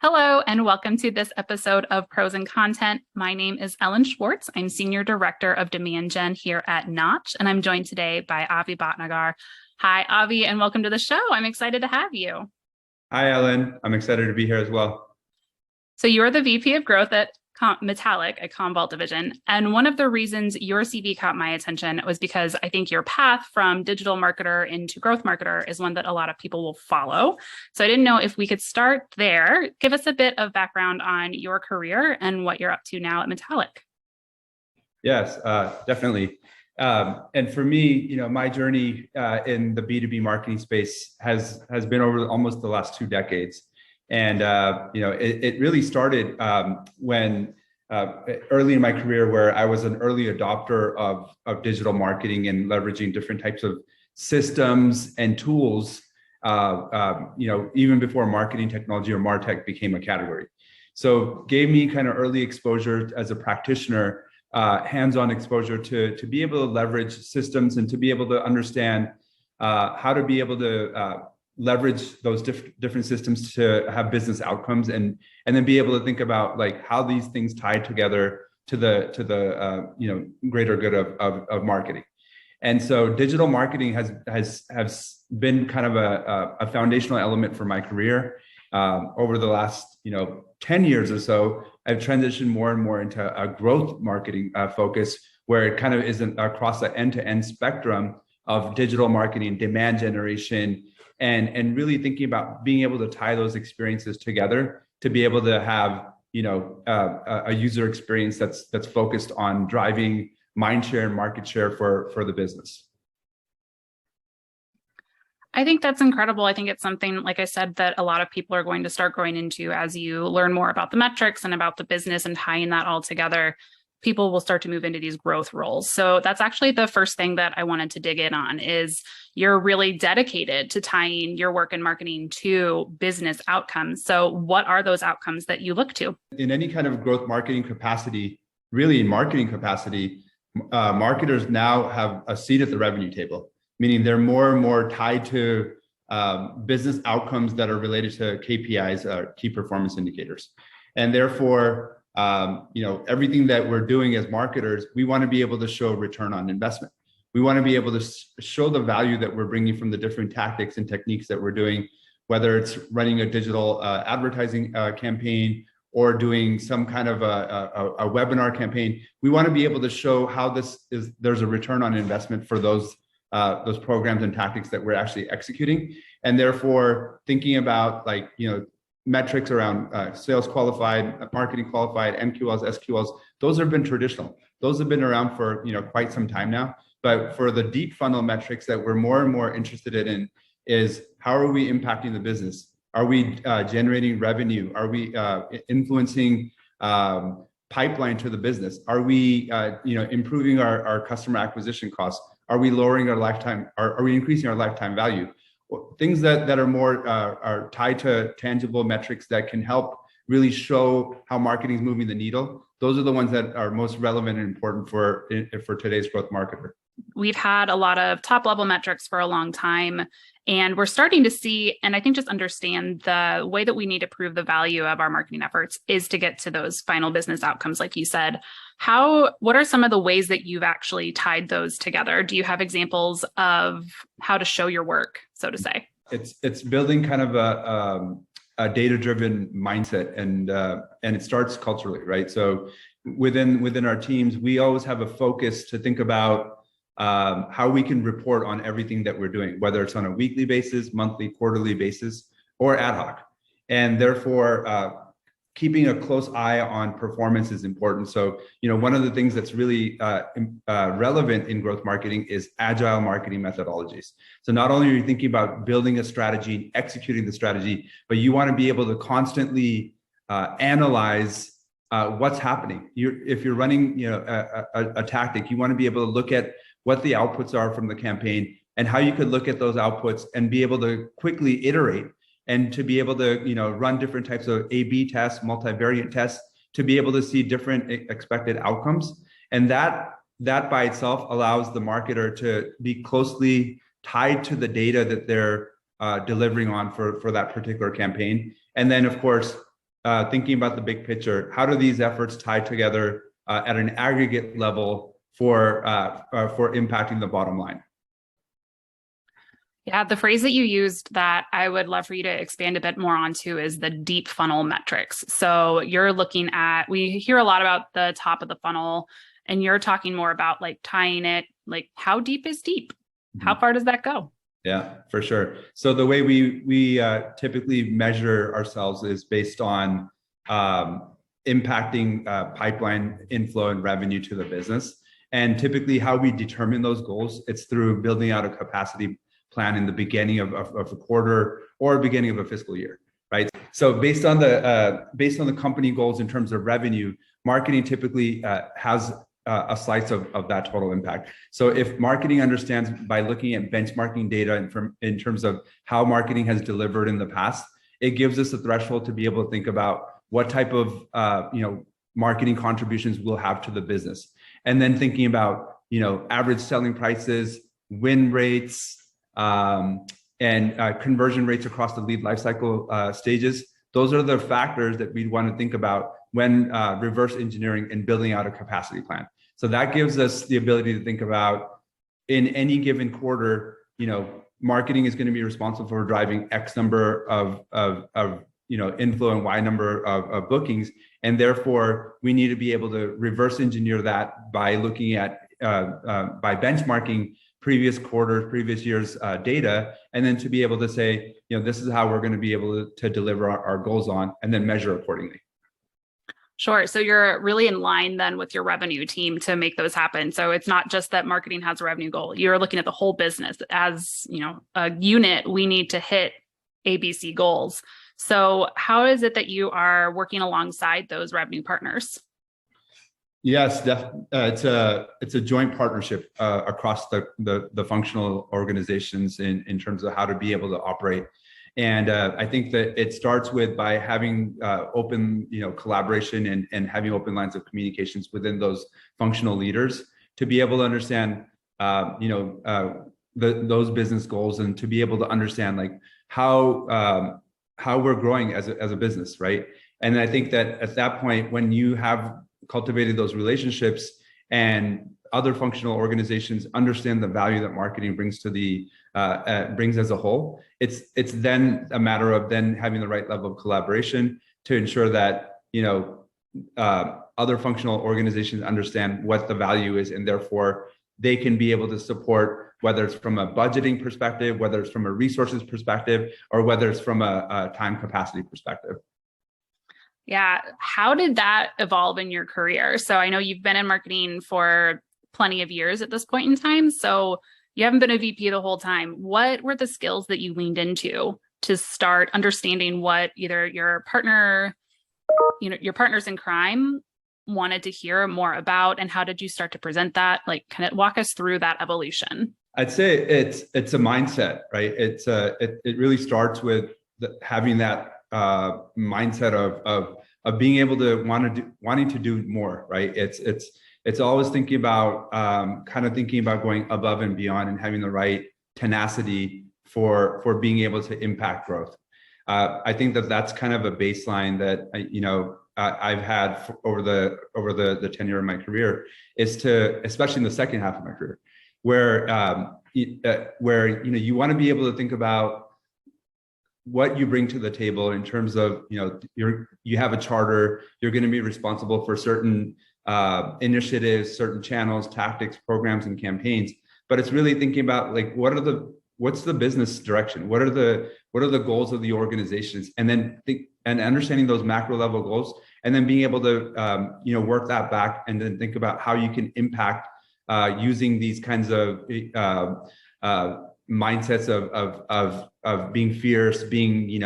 Hello, and welcome to this episode of Pros and Content. My name is Ellen Schwartze. I'm Senior Director of Demand Gen here at Notch, and I'm joined today by Avi Bhatnagar. Hi, Avi, and welcome to the show. I'm excited to have you. Hi, Ellen. I'm excited to be here as well. So you're the VP of Growth at Metallic, a Commvault division. And one of the reasons your CV caught my attention was because I think your path from digital marketer into growth marketer is one that a lot of people will follow. So I didn't know if we could start there. Give us a bit of background on your career and what you're up to now at Metallic. Yes, definitely. And for me, my journey in the B2B marketing space has been over almost the last 2 decades. And, it really started when early in my career where I was an early adopter of digital marketing and leveraging different types of systems and tools, even before marketing technology or MarTech became a category. So gave me kind of early exposure as a practitioner, hands-on exposure to be able to leverage systems and to be able to understand how to be able to leverage those different systems to have business outcomes and then be able to think about like how these things tie together to the greater good of marketing. And so digital marketing has been kind of a foundational element for my career. Over the last 10 years or so, I've transitioned more and more into a growth marketing focus, where it kind of is across the end-to-end spectrum of digital marketing, demand generation, and really thinking about being able to tie those experiences together to be able to have a user experience that's focused on driving mind share and market share for the business. I think that's incredible. I think it's something, like I said, that a lot of people are going to start growing into as you learn more about the metrics and about the business and tying that all together. People will start to move into these growth roles. So that's actually the first thing that I wanted to dig in on is you're really dedicated to tying your work in marketing to business outcomes. So what are those outcomes that you look to? In any kind of growth marketing capacity, really in marketing capacity, marketers now have a seat at the revenue table, meaning they're more and more tied to business outcomes that are related to KPIs, key performance indicators. And therefore, everything that we're doing as marketers, we want to be able to show return on investment. We want to be able to show the value that we're bringing from the different tactics and techniques that we're doing, whether it's running a digital advertising campaign or doing some kind of a webinar campaign. We want to be able to show how there's a return on investment for those programs and tactics that we're actually executing. And therefore thinking about metrics around sales qualified, marketing qualified, MQLs, SQLs, those have been traditional. Those have been around for quite some time now. But for the deep funnel metrics that we're more and more interested in is how are we impacting the business? Are we generating revenue? Are we influencing pipeline to the business? Are we improving our customer acquisition costs? Are we lowering our lifetime? Are we increasing our lifetime value? Things that are more are tied to tangible metrics that can help really show how marketing is moving the needle. Those are the ones that are most relevant and important for today's growth marketer. We've had a lot of top level metrics for a long time, and we're starting to see, and I think just understand the way that we need to prove the value of our marketing efforts is to get to those final business outcomes, like you said. What are some of the ways that you've actually tied those together? Do you have examples of how to show your work, so to say? It's building kind of a data-driven mindset, and it starts culturally, right? So within our teams, we always have a focus to think about how we can report on everything that we're doing, whether it's on a weekly basis, monthly, quarterly basis, or ad hoc. And therefore, keeping a close eye on performance is important. So, one of the things that's really relevant in growth marketing is agile marketing methodologies. So not only are you thinking about building a strategy, executing the strategy, but you want to be able to constantly analyze what's happening. If you're running, a tactic, you want to be able to look at what the outputs are from the campaign and how you could look at those outputs and be able to quickly iterate and to be able to, run different types of A/B tests, multivariate tests, to be able to see different expected outcomes. And that by itself allows the marketer to be closely tied to the data that they're delivering on for that particular campaign. And then, of course, thinking about the big picture, how do these efforts tie together at an aggregate level for impacting the bottom line? Yeah, the phrase that you used that I would love for you to expand a bit more onto is the deep funnel metrics. So you're looking at, we hear a lot about the top of the funnel, and you're talking more about like tying it, like how deep is deep? How far does that go? Yeah, for sure. So the way we typically measure ourselves is based on impacting pipeline inflow and revenue to the business. And typically how we determine those goals, it's through building out a capacity plan in the beginning of a quarter or beginning of a fiscal year, right? So based on the company goals in terms of revenue, marketing typically has a slice of that total impact. So if marketing understands by looking at benchmarking data in terms of how marketing has delivered in the past, it gives us a threshold to be able to think about what type of marketing contributions we'll have to the business, and then thinking about average selling prices, win rates, and conversion rates across the lead lifecycle stages. Those are the factors that we'd want to think about when reverse engineering and building out a capacity plan. So that gives us the ability to think about, in any given quarter, marketing is going to be responsible for driving X number of inflow and Y number of bookings, and therefore we need to be able to reverse engineer that by looking at by benchmarking previous quarters, previous years' data, and then to be able to say, this is how we're going to be able to deliver our goals on, and then measure accordingly. Sure. So you're really in line then with your revenue team to make those happen. So it's not just that marketing has a revenue goal. You're looking at the whole business as, a unit. We need to hit ABC goals. So how is it that you are working alongside those revenue partners? Yes, it's a joint partnership across the functional organizations in terms of how to be able to operate. And I think that it starts by having open collaboration and having open lines of communications within those functional leaders to be able to understand those business goals, and to be able to understand like how we're growing as a business, right? And I think that at that point, when you have cultivated those relationships and other functional organizations understand the value that marketing brings to brings as a whole, it's then a matter of then having the right level of collaboration to ensure that other functional organizations understand what the value is, and therefore they can be able to support, whether it's from a budgeting perspective, whether it's from a resources perspective, or whether it's from a time capacity perspective. Yeah. How did that evolve in your career? So I know you've been in marketing for plenty of years at this point in time. So you haven't been a VP the whole time. What were the skills that you leaned into to start understanding what either your partner, your partners in crime wanted to hear more about, and how did you start to present that? Like, kind of walk us through that evolution. I'd say it's a mindset, right? It really starts with having that mindset of being able to wanting to do more, right? It's always thinking about thinking about going above and beyond, and having the right tenacity for being able to impact growth. I think that's kind of a baseline that I've had over the tenure of my career, is to, especially in the second half of my career, where you want to be able to think about what you bring to the table in terms of, you have a charter, you're going to be responsible for certain initiatives, certain channels, tactics, programs, and campaigns. But it's really thinking about like, what's the business direction? What are the goals of the organizations? And then understanding those macro level goals, and then being able to, work that back, and then think about how you can impact using these kinds of mindsets of being fierce, being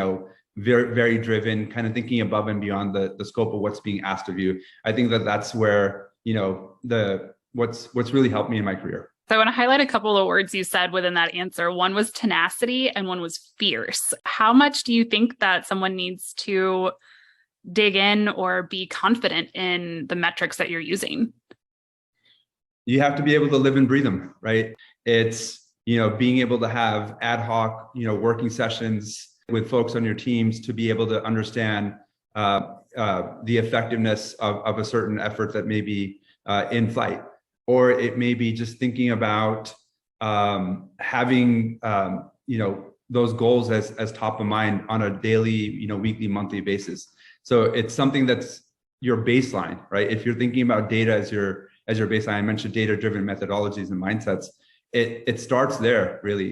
very, very driven, kind of thinking above and beyond the scope of what's being asked of you. I think that's where what's really helped me in my career. So I want to highlight a couple of words you said within that answer. One was tenacity and one was fierce. How much do you think that someone needs to dig in or be confident in the metrics that you're using? You have to be able to live and breathe them, right? It's being able to have ad hoc, working sessions with folks on your teams to be able to understand the effectiveness of a certain effort that may be in flight, or it may be just thinking about having those goals as top of mind on a daily, weekly, monthly basis. So it's something that's your baseline, right? If you're thinking about data as your baseline, I mentioned data-driven methodologies and mindsets. It starts there, really.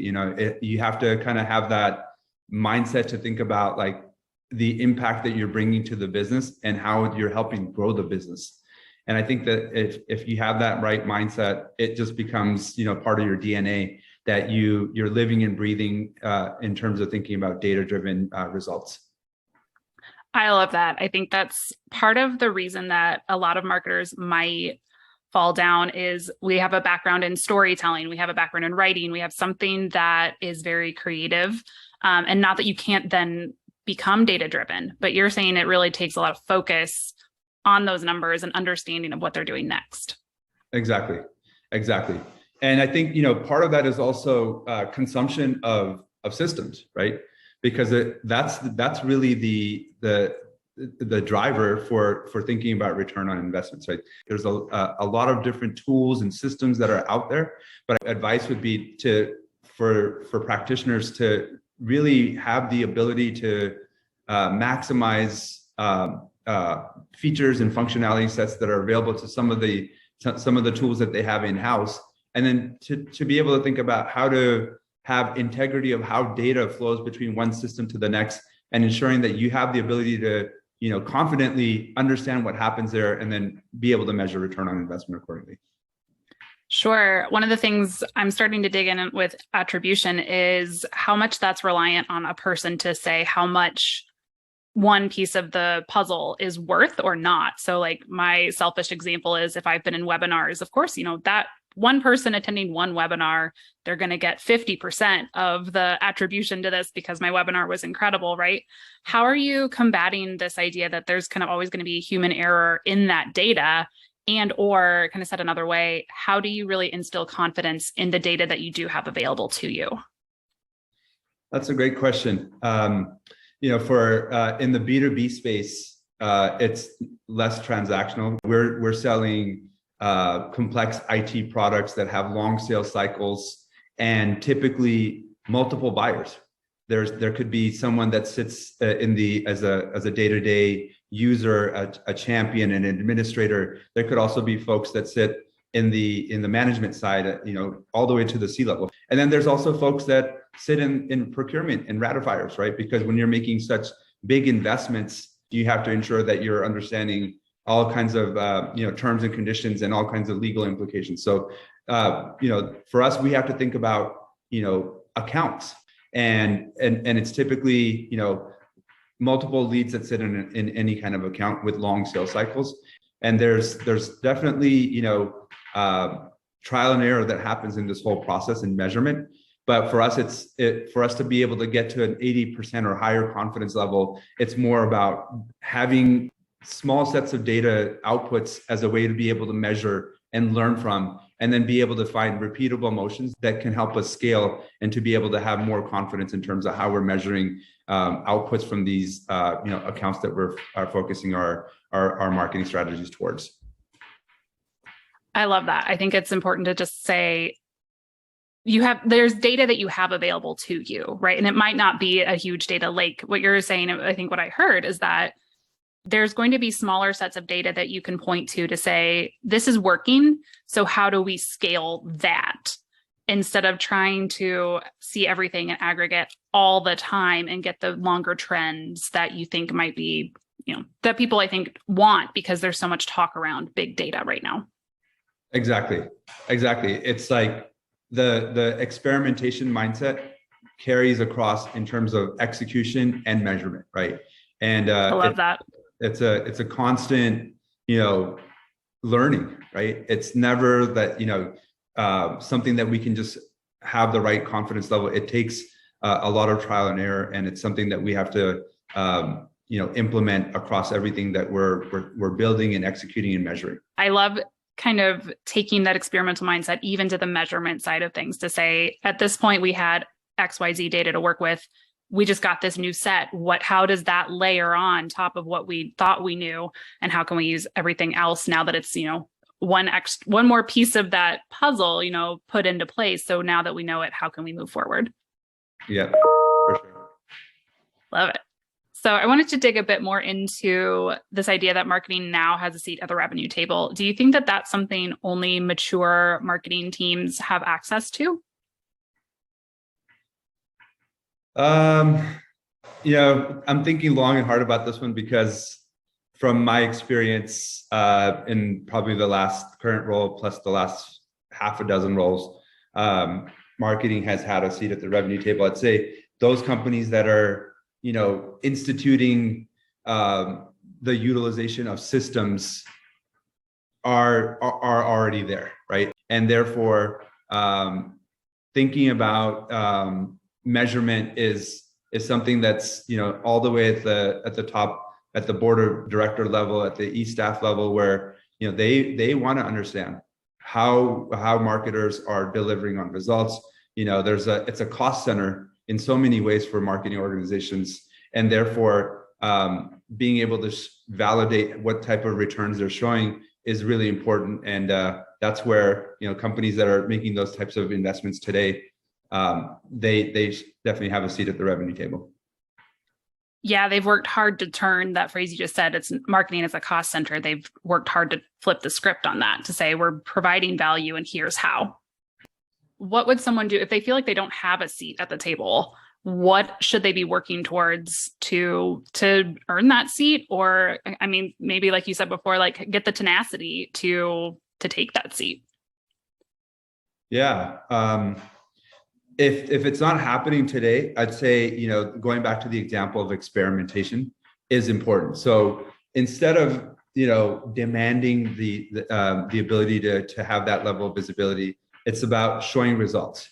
You have to kind of have that mindset to think about like the impact that you're bringing to the business and how you're helping grow the business. And I think that if you have that right mindset, it just becomes part of your DNA that you're living and breathing in terms of thinking about data-driven results. I love that. I think that's part of the reason that a lot of marketers might fall down is we have a background in storytelling, we have a background in writing, we have something that is very creative, and not that you can't then become data-driven, but you're saying it really takes a lot of focus on those numbers and understanding of what they're doing next. Exactly. And I think, part of that is also consumption of systems, right? Because that's really the driver for thinking about return on investments, right? There's a lot of different tools and systems that are out there, but advice would be for practitioners to really have the ability to maximize features and functionality sets that are available to some of the tools that they have in-house, and then to be able to think about how to have integrity of how data flows between one system to the next, and ensuring that you have the ability to confidently understand what happens there and then be able to measure return on investment accordingly. Sure. One of the things I'm starting to dig in with attribution is how much that's reliant on a person to say how much one piece of the puzzle is worth or not. So like my selfish example is if I've been in webinars, of course, that one person attending one webinar, they're going to get 50% of the attribution to this because my webinar was incredible, right? How are you combating this idea that there's kind of always going to be human error in that data? And or kind of said another way, how do you really instill confidence in the data that you do have available to you? That's a great question. For in the B2B space, it's less transactional. We're selling complex IT products that have long sales cycles and typically multiple buyers. There could be someone that sits as a day-to-day user, a champion, an administrator. There could also be folks that sit in the management side, all the way to the C-level. And then there's also folks that sit in procurement and ratifiers, right? Because when you're making such big investments, you have to ensure that you're understanding all kinds of terms and conditions and all kinds of legal implications. So for us, we have to think about accounts, and it's typically multiple leads that sit in any kind of account with long sales cycles. And there's definitely trial and error that happens in this whole process and measurement. But for us, for us to be able to get to an 80% or higher confidence level, it's more about having small sets of data outputs as a way to be able to measure and learn from, and then be able to find repeatable motions that can help us scale and to be able to have more confidence in terms of how we're measuring outputs from these accounts that we're focusing our marketing strategies towards. I love that. I think it's important to just say there's data that you have available to you, right? And it might not be a huge data lake. What you're saying, I think what I heard is that there's going to be smaller sets of data that you can point to say, this is working. So how do we scale that? Instead of trying to see everything in aggregate all the time and get the longer trends that you think might be, that people I think want, because there's so much talk around big data right now. Exactly. It's like the experimentation mindset carries across in terms of execution and measurement, right? And I love that. It's a constant, learning, right? It's never that, something that we can just have the right confidence level. It takes a lot of trial and error, and it's something that we have to, implement across everything that we're building and executing and measuring. I love kind of taking that experimental mindset even to the measurement side of things to say, at this point, we had XYZ data to work with. we just got this new set. How does that layer on top of what we thought we knew? And how can we use everything else now that it's, one more piece of that puzzle, put into place. So now that we know it, how can we move forward? Yeah, for sure. Love it. So I wanted to dig a bit more into this idea that marketing now has a seat at the revenue table. Do you think that that's something only mature marketing teams have access to? I'm thinking long and hard about this one because from my experience in probably the last current role plus the last half a dozen roles, marketing has had a seat at the revenue table. I'd say those companies that are, instituting the utilization of systems are already there, right? And therefore, thinking about measurement is something that's all the way at the top, at the board of director level, at the e-staff level, where they want to understand how marketers are delivering on results. It's a cost center in so many ways for marketing organizations, and therefore being able to validate what type of returns they're showing is really important. And that's where companies that are making those types of investments today, they definitely have a seat at the revenue table. Yeah, they've worked hard to turn that phrase you just said, it's marketing as a cost center. They've worked hard to flip the script on that, to say we're providing value and here's how. What would someone do if they feel like they don't have a seat at the table? What should they be working towards to earn that seat? Or, I mean, maybe like you said before, like get the tenacity to take that seat. Yeah. If it's not happening today, I'd say, going back to the example of experimentation is important. So instead of, demanding the ability to have that level of visibility, it's about showing results.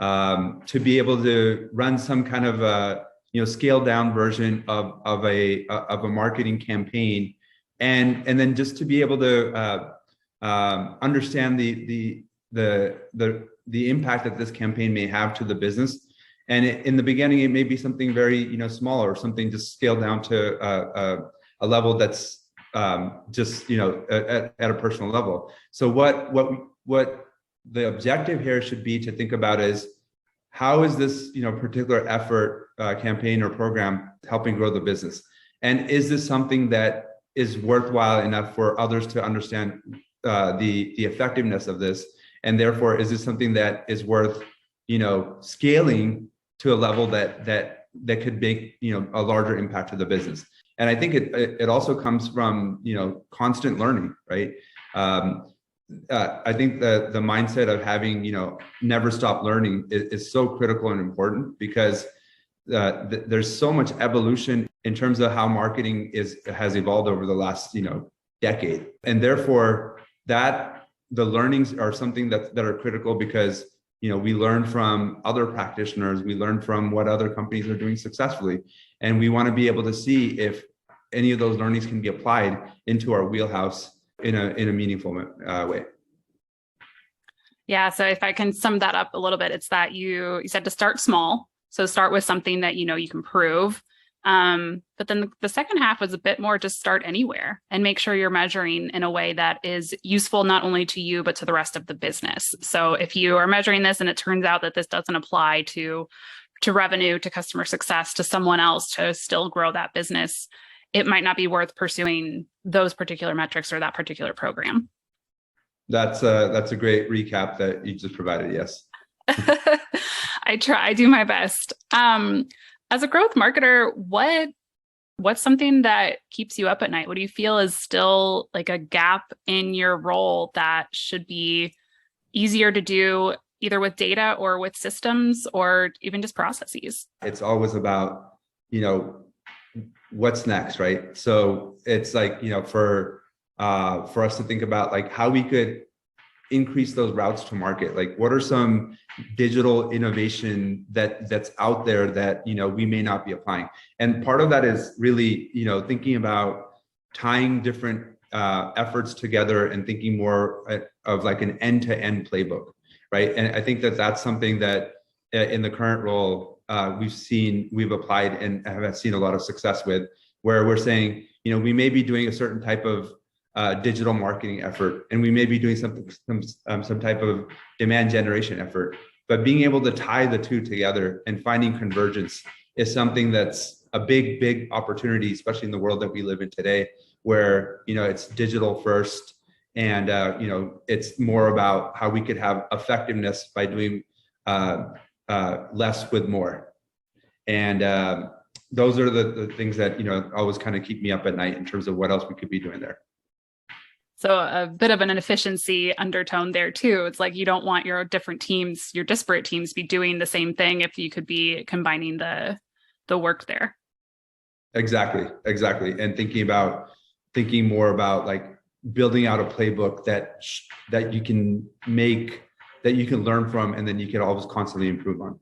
To be able to run some kind of a, scaled down version of a marketing campaign, and then just to be able to understand the impact that this campaign may have to the business. And in the beginning, it may be something very, small, or something just scaled down to a level that's just, at a personal level. So what the objective here should be to think about is, how is this, particular effort, campaign or program helping grow the business? And is this something that is worthwhile enough for others to understand the effectiveness of this? And therefore, is this something that is worth, scaling to a level that could make, a larger impact to the business? And I think it also comes from, constant learning, right? I think the mindset of having, never stop learning is so critical and important, because there's so much evolution in terms of how marketing has evolved over the last, decade. And therefore, the learnings are something that are critical, because we learn from other practitioners, we learn from what other companies are doing successfully, and we want to be able to see if any of those learnings can be applied into our wheelhouse in a meaningful way. Yeah, so if I can sum that up a little bit, it's that you said to start small, so start with something that you can prove. But then the second half was a bit more just start anywhere and make sure you're measuring in a way that is useful not only to you, but to the rest of the business. So if you are measuring this and it turns out that this doesn't apply to revenue, to customer success, to someone else to still grow that business, it might not be worth pursuing those particular metrics or that particular program. That's a great recap that you just provided. Yes. I do my best. As a growth marketer, what's something that keeps you up at night? What do you feel is still like a gap in your role that should be easier to do, either with data or with systems or even just processes? It's always about, what's next, right? So it's like, for us to think about like how we could increase those routes to market. Like, what are some digital innovation that's out there that we may not be applying? And part of that is really thinking about tying different efforts together and thinking more of like an end-to-end playbook, right? And I think that's something that in the current role we've applied and have seen a lot of success with, where we're saying, we may be doing a certain type of digital marketing effort, and we may be doing some type of demand generation effort, but being able to tie the two together and finding convergence is something that's a big opportunity, especially in the world that we live in today, where it's digital first, and it's more about how we could have effectiveness by doing less with more. And those are the things that always kind of keep me up at night in terms of what else we could be doing there. So a bit of an inefficiency undertone there too. It's like you don't want your different teams, your disparate teams, be doing the same thing if you could be combining the work there. Exactly. And thinking more about like building out a playbook that you can learn from, and then you can always constantly improve on.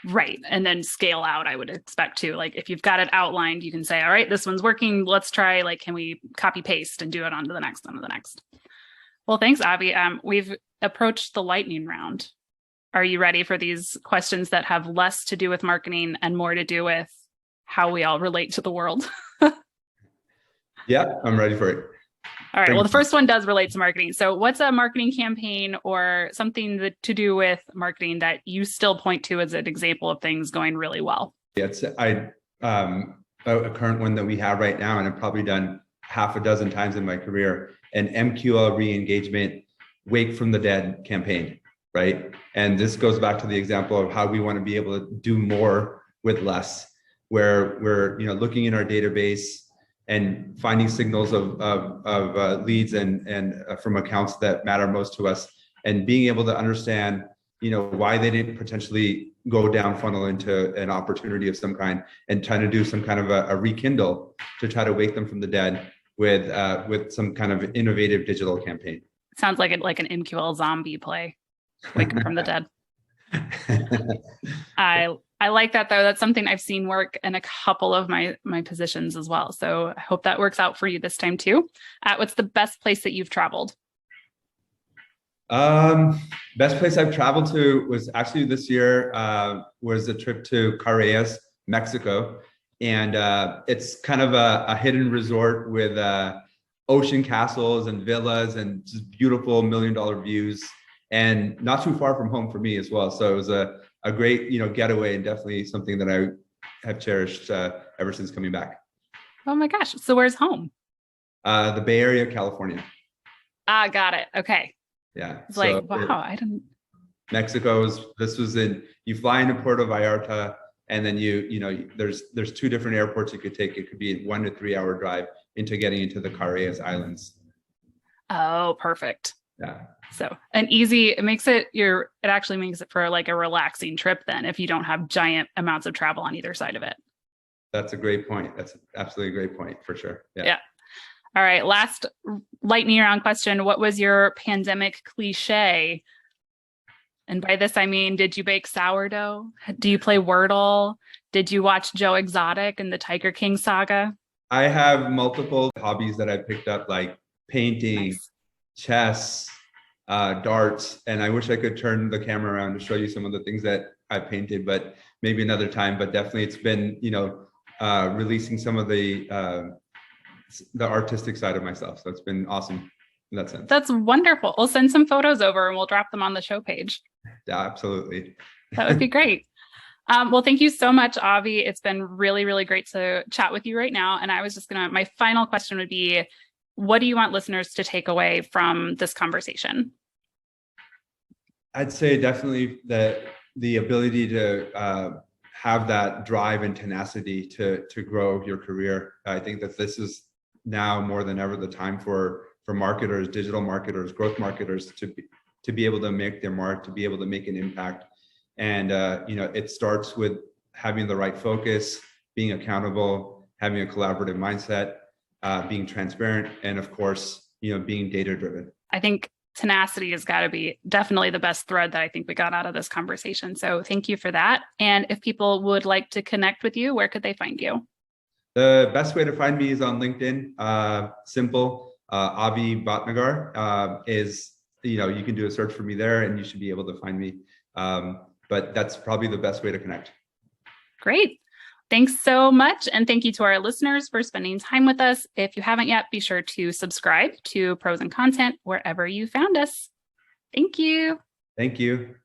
Right. And then scale out, I would expect too. Like if you've got it outlined, you can say, all right, this one's working. Let's try, like, can we copy paste and do it onto the next. Well, thanks, Avi. We've approached the lightning round. Are you ready for these questions that have less to do with marketing and more to do with how we all relate to the world? Yeah, I'm ready for it. All right. Well, the first one does relate to marketing. So what's a marketing campaign or something to do with marketing that you still point to as an example of things going really well? Yeah, it's a current one that we have right now, and I've probably done half a dozen times in my career, an MQL re-engagement Wake from the Dead campaign, right? And this goes back to the example of how we want to be able to do more with less, where we're looking in our database and finding signals of leads and from accounts that matter most to us, and being able to understand why they didn't potentially go down funnel into an opportunity of some kind, and trying to do some kind of a rekindle to try to wake them from the dead with some kind of innovative digital campaign. Sounds like an MQL zombie play, wake them from the dead. I like that, though. That's something I've seen work in a couple of my positions as well. So I hope that works out for you this time too. What's the best place that you've traveled? Best place I've traveled to was actually this year, was a trip to Carreras, Mexico. And it's kind of a hidden resort with ocean castles and villas and just beautiful $1 million views, and not too far from home for me as well. So it was a great, getaway, and definitely something that I have cherished ever since coming back. Oh my gosh. So where's home? The Bay Area, California. Got it. Okay. Yeah. It's like, wow, I didn't. Mexico you fly into Puerto Vallarta, and then there's two different airports you could take. It could be a 1 to 3 hour drive into getting into the Carreras Islands. Oh, perfect. Yeah. So it actually makes it for like a relaxing trip then, if you don't have giant amounts of travel on either side of it. That's a great point. That's absolutely a great point for sure. Yeah. All right. Last lightning round question. What was your pandemic cliche? And by this, I mean, did you bake sourdough? Do you play Wordle? Did you watch Joe Exotic and the Tiger King saga? I have multiple hobbies that I picked up, like painting, Nice. Chess, darts, and I wish I could turn the camera around to show you some of the things that I painted, but maybe another time. But definitely, it's been releasing some of the artistic side of myself. So it's been awesome in that sense. That's wonderful. We'll send some photos over and we'll drop them on the show page. Yeah, absolutely. That would be great. Well, thank you so much, Avi. It's been really, really great to chat with you right now. And I was just my final question would be, what do you want listeners to take away from this conversation? I'd say definitely that the ability to have that drive and tenacity to grow your career. I think that this is now more than ever the time for marketers, digital marketers, growth marketers to be able to make their mark, to be able to make an impact. And it starts with having the right focus, being accountable, having a collaborative mindset, being transparent, and of course, being data driven. I think tenacity has got to be definitely the best thread that I think we got out of this conversation. So thank you for that. And if people would like to connect with you, where could they find you? The best way to find me is on LinkedIn. Simple. Avi Bhatnagar is, you can do a search for me there and you should be able to find me. but that's probably the best way to connect. Great. Thanks so much. And thank you to our listeners for spending time with us. If you haven't yet, be sure to subscribe to Pros and Content wherever you found us. Thank you. Thank you.